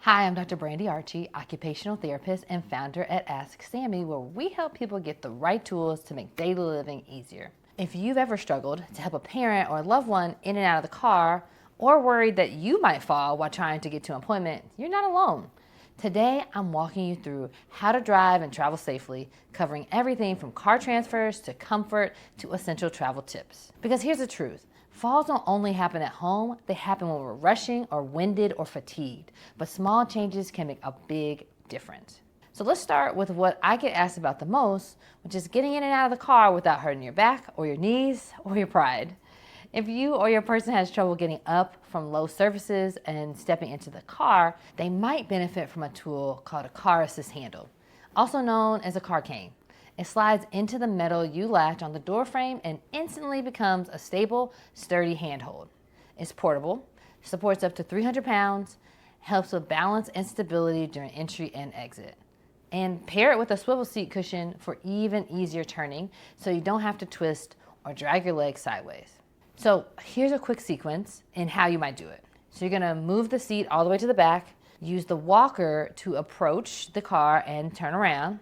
Hi, I'm Dr. Brandy Archie, occupational therapist and founder at askSAMIE, where we help people get the right tools to make daily living easier. If you've ever struggled to help a parent or a loved one in and out of the car, or worried that you might fall while trying to get to an appointment, you're not alone. Today, I'm walking you through how to drive and travel safely, covering everything from car transfers to comfort to essential travel tips. Because here's the truth. Falls don't only happen at home, they happen when we're rushing or winded or fatigued. But small changes can make a big difference. So let's start with what I get asked about the most, which is getting in and out of the car without hurting your back or your knees or your pride. If you or your person has trouble getting up from low surfaces and stepping into the car, they might benefit from a tool called a car assist handle, also known as a car cane. It slides into the metal you latch on the door frame and instantly becomes a stable, sturdy handhold. It's portable, supports up to 300 pounds, helps with balance and stability during entry and exit. And pair it with a swivel seat cushion for even easier turning so you don't have to twist or drag your legs sideways. So here's a quick sequence in how you might do it. So you're gonna move the seat all the way to the back, use the walker to approach the car and turn around,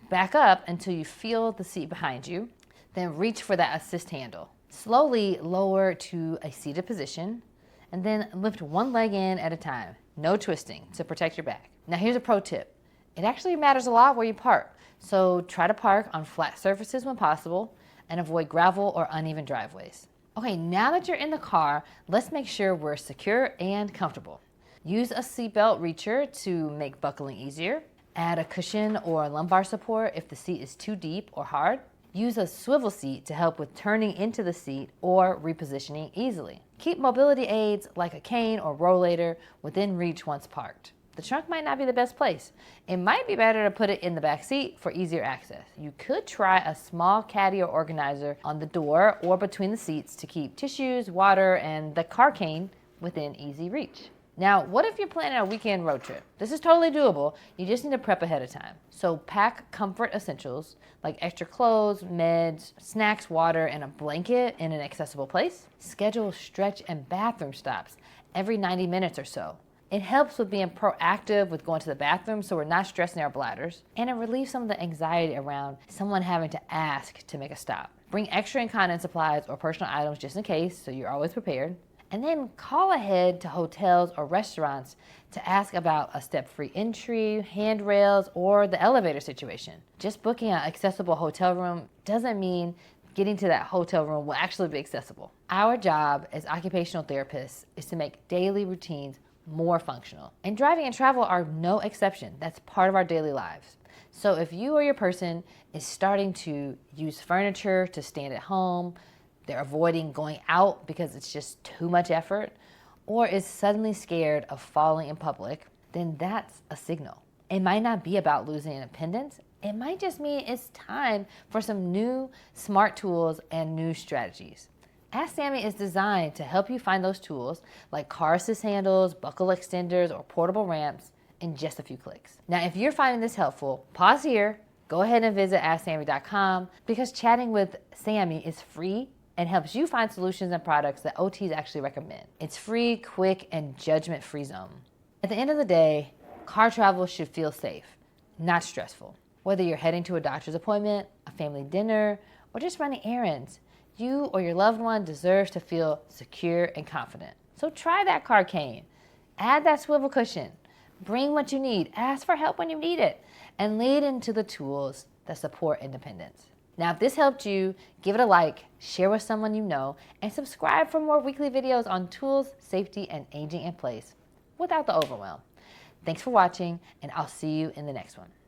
back up until you feel the seat behind you, then reach for that assist handle. Slowly lower to a seated position, and then lift one leg in at a time. No twisting to protect your back. Now here's a pro tip. It actually matters a lot where you park, so try to park on flat surfaces when possible and avoid gravel or uneven driveways. Okay, now that you're in the car, let's make sure we're secure and comfortable. Use a seatbelt reacher to make buckling easier. Add a cushion or lumbar support if the seat is too deep or hard. Use a swivel seat to help with turning into the seat or repositioning easily. Keep mobility aids like a cane or rollator within reach once parked. The trunk might not be the best place. It might be better to put it in the back seat for easier access. You could try a small caddy or organizer on the door or between the seats to keep tissues, water, and the car cane within easy reach. Now, what if you're planning a weekend road trip? This is totally doable. You just need to prep ahead of time. So pack comfort essentials like extra clothes, meds, snacks, water, and a blanket in an accessible place. Schedule stretch and bathroom stops every 90 minutes or so. It helps with being proactive with going to the bathroom so we're not stressing our bladders, and it relieves some of the anxiety around someone having to ask to make a stop. Bring extra incontinence supplies or personal items just in case so you're always prepared. And then call ahead to hotels or restaurants to ask about a step-free entry, handrails, or the elevator situation. Just booking an accessible hotel room doesn't mean getting to that hotel room will actually be accessible. Our job as occupational therapists is to make daily routines more functional. And driving and travel are no exception. That's part of our daily lives. So if you or your person is starting to use furniture to stand at home, they're avoiding going out because it's just too much effort, or is suddenly scared of falling in public, then that's a signal. It might not be about losing independence. It might just mean it's time for some new smart tools and new strategies. askSAMIE is designed to help you find those tools like car assist handles, buckle extenders, or portable ramps in just a few clicks. Now, if you're finding this helpful, pause here, go ahead and visit askSAMIE.com because chatting with SAMIE is free and helps you find solutions and products that OTs actually recommend. It's free, quick, and judgment-free zone. At the end of the day, car travel should feel safe, not stressful. Whether you're heading to a doctor's appointment, a family dinner, or just running errands, you or your loved one deserves to feel secure and confident. So try that car cane. Add that swivel cushion. Bring what you need. Ask for help when you need it. And lead into the tools that support independence. Now, if this helped you, give it a like, share with someone you know, and subscribe for more weekly videos on tools, safety, and aging in place without the overwhelm. Thanks for watching, and I'll see you in the next one.